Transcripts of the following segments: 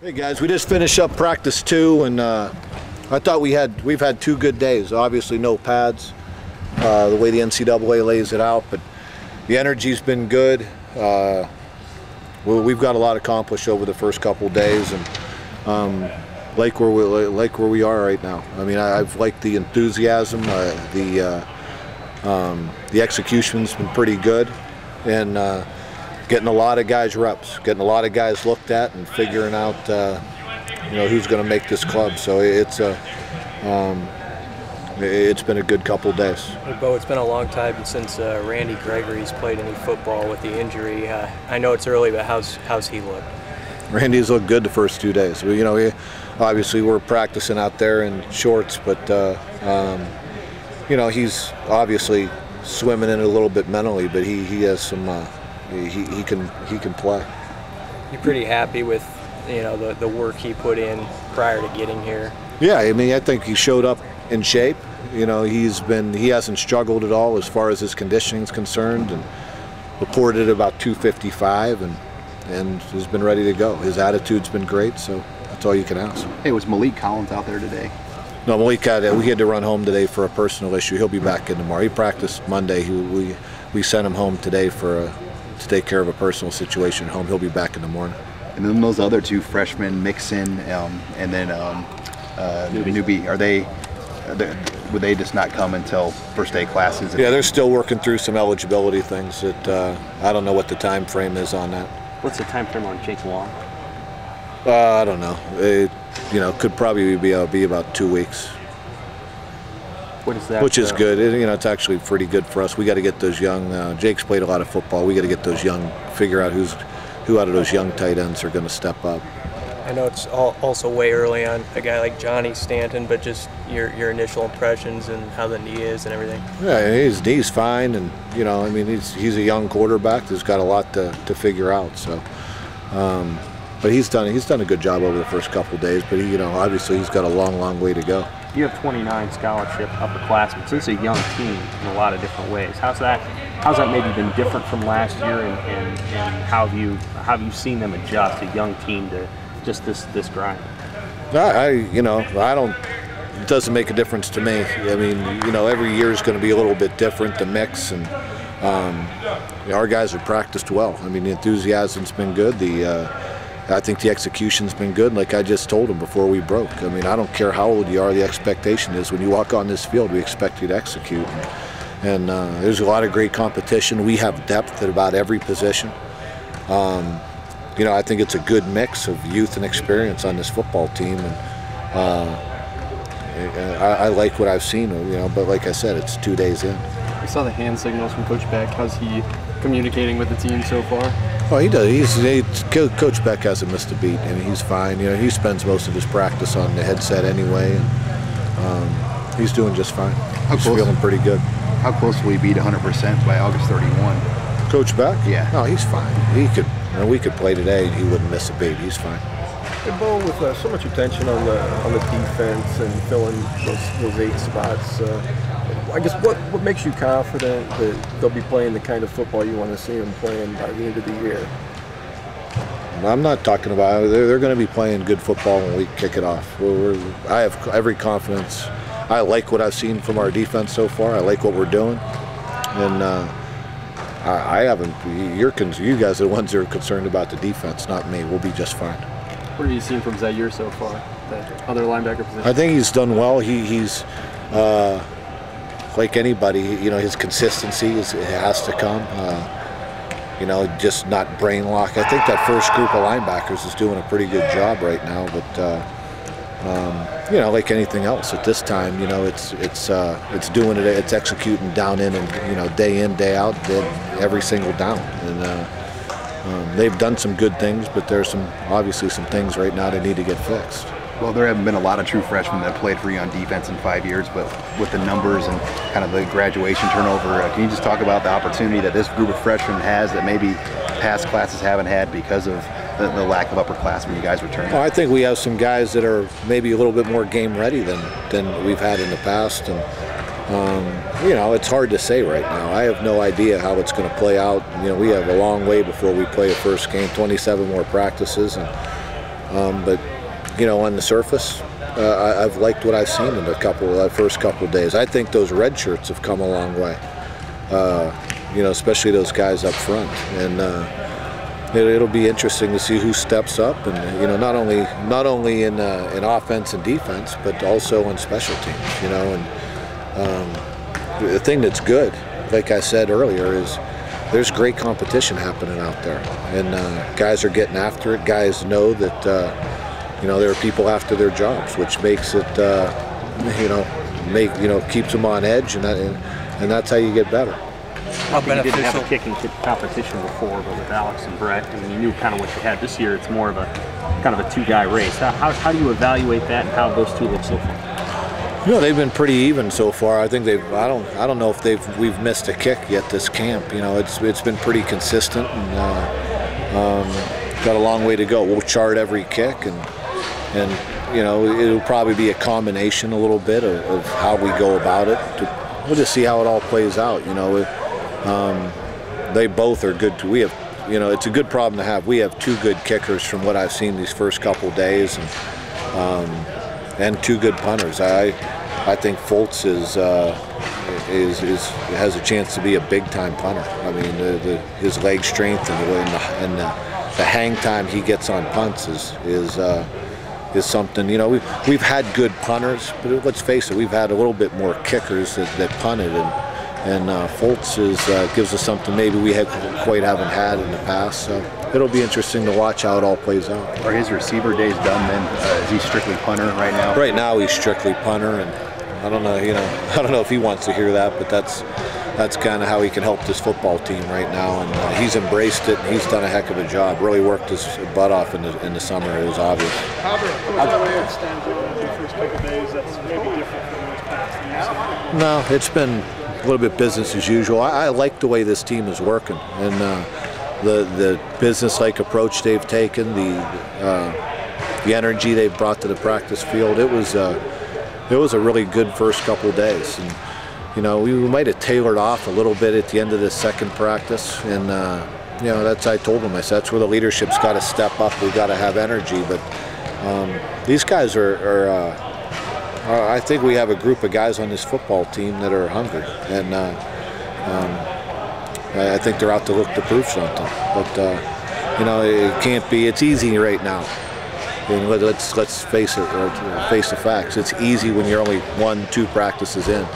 Hey guys, we just finished up practice 2, and I thought we've had 2 good days. Obviously no pads, the way the NCAA lays it out, but the energy's been good. We've got a lot accomplished over the first couple of days, and like where we are right now. I mean, I've liked the enthusiasm, the execution's been pretty good, and getting a lot of guys reps, getting a lot of guys looked at, and figuring out who's going to make this club. So it's been a good couple days. Hey Bo, it's been a long time since Randy Gregory's played any football with the injury. I know it's early, but how's he looked? Randy's looked good the first 2 days. Obviously we're practicing out there in shorts, but he's obviously swimming in it a little bit mentally, but he has some. He can play. You're pretty happy with the work he put in prior to getting here? Yeah, I mean, I think he showed up in shape. He hasn't struggled at all as far as his conditioning is concerned, and reported about 255, and has been ready to go. His attitude's been great, so that's all you can ask. Hey, was Malik Collins out there today? No, Malik we had to run home today for a personal issue. He'll be back in tomorrow. He practiced Monday. We sent him home today to take care of a personal situation at home. He'll be back in the morning. And then those other 2 freshmen, Mixon and then Newbie, would they just not come until first day classes? Yeah, they're still working through some eligibility things that I don't know what the time frame is on that. What's the time frame on Jake Long? I don't know. It could probably be about 2 weeks. What is that? Which is good. It's actually pretty good for us. We got to get those young. Jake's played a lot of football. We got to get those young. Figure out who out of those young tight ends are going to step up. I know it's also way early on a guy like Johnny Stanton, but just your initial impressions and how the knee is and everything. Yeah, his knee's fine, and I mean, he's a young quarterback that's got a lot to figure out. So, but he's done a good job over the first couple of days. But obviously he's got a long way to go. You have 29 scholarship upperclassmen, so it's a young team in a lot of different ways. How's that maybe been different from last year, and how have you seen them adjust, a young team, to just this grind? I don't. It doesn't make a difference to me. I mean, every year is going to be a little bit different, the mix, and our guys have practiced well. I mean, the enthusiasm's been good. I think the execution's been good. Like I just told them before we broke, I mean, I don't care how old you are, the expectation is when you walk on this field, we expect you to execute. And there's a lot of great competition. We have depth at about every position. I think it's a good mix of youth and experience on this football team. And I like what I've seen, but like I said, it's 2 days in. We saw the hand signals from Coach Beck. How's he communicating with the team so far? Oh, he does. Coach Beck hasn't missed a beat. I mean, he's fine. He spends most of his practice on the headset anyway, and he's doing just fine. He's feeling pretty good. How close will he be to 100% by August 31? Coach Beck? Yeah. No, he's fine. We could play today, and he wouldn't miss a beat. He's fine. Hey, Bo, with so much attention on the defense and filling those 8 spots, I guess what makes you confident that they'll be playing the kind of football you want to see them playing by the end of the year? I'm not talking about it. They're going to be playing good football when we kick it off. I have every confidence. I like what I've seen from our defense so far. I like what we're doing, and I haven't. You guys are the ones that are concerned about the defense, not me. We'll be just fine. What have you seen from Zaire so far, the other linebacker position? I think he's done well. He's like anybody, his consistency has to come. Just not brain lock. I think that first group of linebackers is doing a pretty good job right now. But like anything else at this time, it's doing it. It's executing down in and day in, day out, every single down. And they've done some good things, but there's obviously some things right now that need to get fixed. Well, there haven't been a lot of true freshmen that played for you on defense in 5 years, but with the numbers and kind of the graduation turnover, can you just talk about the opportunity that this group of freshmen has that maybe past classes haven't had because of the lack of upperclassmen you guys returning? Well, I think we have some guys that are maybe a little bit more game ready than we've had in the past, and it's hard to say right now. I have no idea how it's going to play out. We have a long way before we play a first game, 27 more practices, and But you know, on the surface, I've liked what I've seen in the first couple of days. I think those red shirts have come a long way. You know, especially those guys up front, and it'll be interesting to see who steps up, and you know, not only in offense and defense, but also on special teams. You know, and the thing that's good, like I said earlier, is there's great competition happening out there, and guys are getting after it. Guys know that you know, there are people after their jobs, which makes it keeps them on edge, and that's how you get better. How beneficial? You didn't have a kicking competition before, but with Alex and Brett, I mean, you knew kind of what you had. This year, it's more of a kind of a two-guy race. How do you evaluate that, and how have those two look so far? You know, they've been pretty even so far. I think I don't know if we've missed a kick yet this camp. You know, it's been pretty consistent, and got a long way to go. We'll chart every kick, and you know, it'll probably be a combination a little bit of how we go about it. We'll just see how it all plays out. You know, they both are good. We have, you know, it's a good problem to have. We have two good kickers from what I've seen these first couple of days, and two good punters. I think Fultz has a chance to be a big-time punter. I mean, his leg strength and the hang time he gets on punts is something. You know, we've had good punters, but let's face it, we've had a little bit more kickers that punted, and Fultz gives us something maybe we quite haven't had in the past. So it'll be interesting to watch how it all plays out. Are his receiver days done then? Is he strictly punter right now? Right now he's strictly punter, and I don't know, you know, I don't know if he wants to hear that, but that's kind of how he can help this football team right now, and he's embraced it. He's done a heck of a job. Really worked his butt off in the summer. It was obvious. How's the way it stands out in the first couple of days? That's maybe different from those past years. No, it's been a little bit business as usual. I like the way this team is working, and the business-like approach they've taken, the energy they've brought to the practice field. It was a really good first couple of days, and you know, we might have tailored off a little bit at the end of the second practice, and you know, I told them, I said, that's where the leadership's got to step up. We've got to have energy, but these guys I think we have a group of guys on this football team that are hungry, and I think they're out to look to prove something. But you know, it can't be. It's easy right now. And let's face it, or face the facts. It's easy when you're only 1-2 practices in.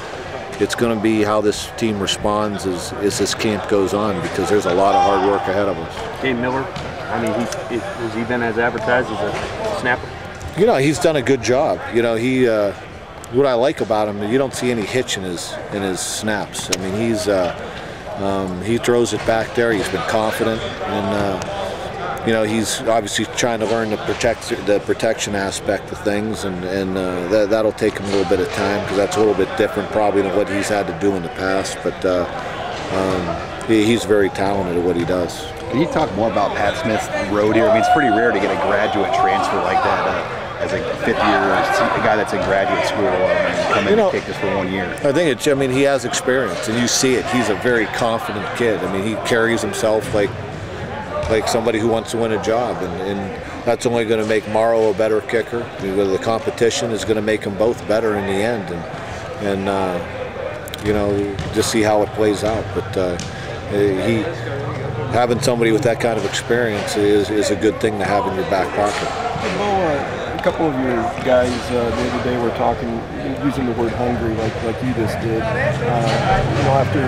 It's going to be how this team responds as this camp goes on, because there's a lot of hard work ahead of us. Hey, Miller, I mean, has he been as advertised as a snapper? You know, he's done a good job. You know, what I like about him, you don't see any hitch in his snaps. I mean, he throws it back there. He's been confident, and you know, he's obviously trying to learn the protection aspect of things, and that'll take him a little bit of time, because that's a little bit different probably than what he's had to do in the past. But he's very talented at what he does. Can you talk more about Pat Smith's road here? I mean, it's pretty rare to get a graduate transfer like that as a fifth-year, a guy that's in graduate school and come in and kick this for 1 year. I think I mean, he has experience, and you see it. He's a very confident kid. I mean, he carries himself like somebody who wants to win a job, and that's only going to make Morrow a better kicker. The competition is going to make them both better in the end, and you know, just see how it plays out. But having somebody with that kind of experience is a good thing to have in your back pocket. Bo, a couple of your guys the other day were talking, using the word hungry, like you just did. You know, after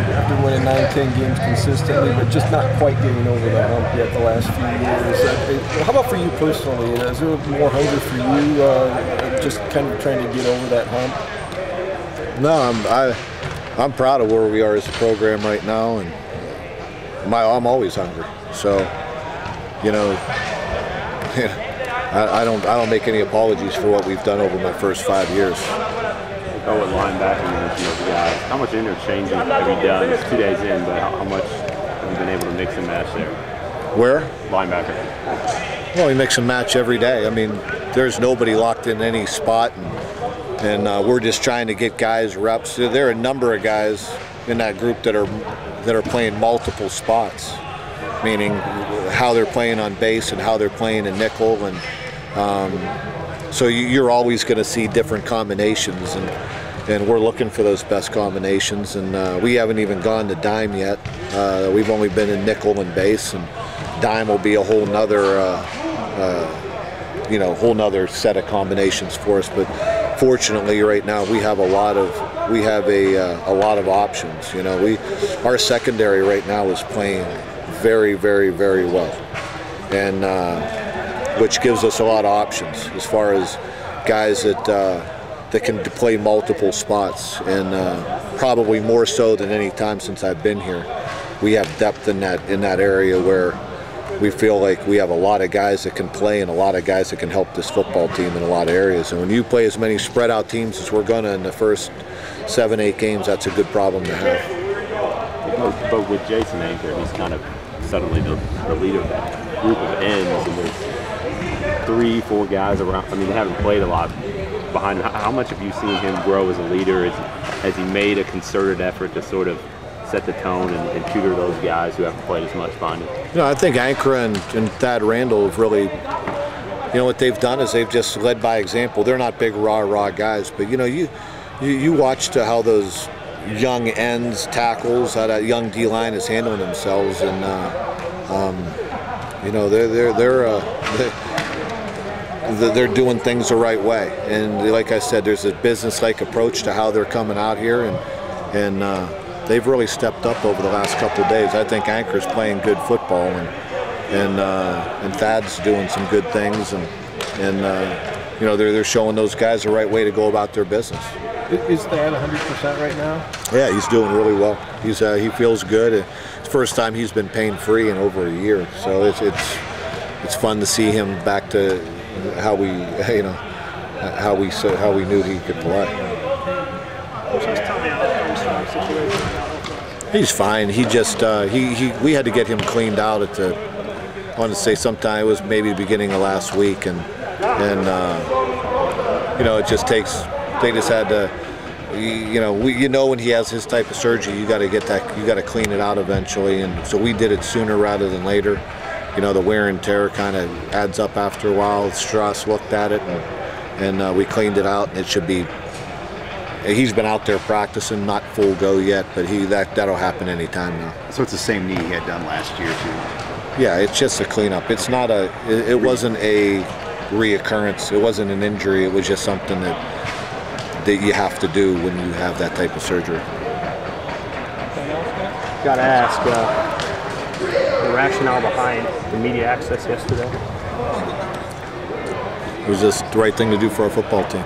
winning 9-10 games consistently, but just not quite getting over that hump yet the last few years. How about for you personally? Is there more hunger for you, just kind of trying to get over that hump? No, I'm proud of where we are as a program right now, and I'm always hungry. So, you know, I don't make any apologies for what we've done over my first 5 years. Go with linebacker, those guys. How much interchanging have you done? It's 2 days in, but how much have you been able to mix and match there? Where? Linebacker. Well, we mix and match every day. I mean, there's nobody locked in any spot, and we're just trying to get guys reps. There are a number of guys in that group that are playing multiple spots, meaning how they're playing on base and how they're playing in nickel, and So you're always going to see different combinations, and we're looking for those best combinations. And we haven't even gone to dime yet. We've only been in nickel and base, and dime will be a whole nother, whole nother set of combinations for us. But fortunately, right now we have a lot of options. You know, our secondary right now is playing very, very, very well, and which gives us a lot of options as far as guys that can play multiple spots, and probably more so than any time since I've been here. We have depth in that area where we feel like we have a lot of guys that can play and a lot of guys that can help this football team in a lot of areas. And when you play as many spread out teams as we're gonna in the first 7-8 games, that's a good problem to have. But with Jason Anchor, he's kind of suddenly the leader of that group of ends, and there's 3-4 guys around. I mean, they haven't played a lot behind. How much have you seen him grow as a leader? Has he made a concerted effort to sort of set the tone and tutor those guys who haven't played as much behind him? You know, I think Anchor and Thad Randall have really, what they've done is they've just led by example. They're not big raw guys, but you watched how those young ends tackles, how that young D-line is handling themselves, and they're doing things the right way. And like I said, there's a business-like approach to how they're coming out here, and they've really stepped up over the last couple of days. I think Anchor's playing good football, and Thad's doing some good things, and they're showing those guys the right way to go about their business. Is Thad 100% right now? Yeah, he's doing really well. He feels good. It's the first time he's been pain-free in over a year, so it's fun to see him back to how we knew he could play. He's fine. He just we had to get him cleaned out at I want to say sometime, it was maybe the beginning of last week, and it just takes. They just had to, when he has his type of surgery, you got to clean it out eventually, and so we did it sooner rather than later. The wear and tear kind of adds up after a while. Strauss looked at it, and we cleaned it out, and it should be. He's been out there practicing, not full go yet, but that'll happen any time now. So it's the same knee he had done last year too? Yeah, it's just a cleanup. It's not it wasn't a reoccurrence. It wasn't an injury. It was just something that you have to do when you have that type of surgery. Got to ask the rationale behind the media access yesterday. It was just the right thing to do for our football team.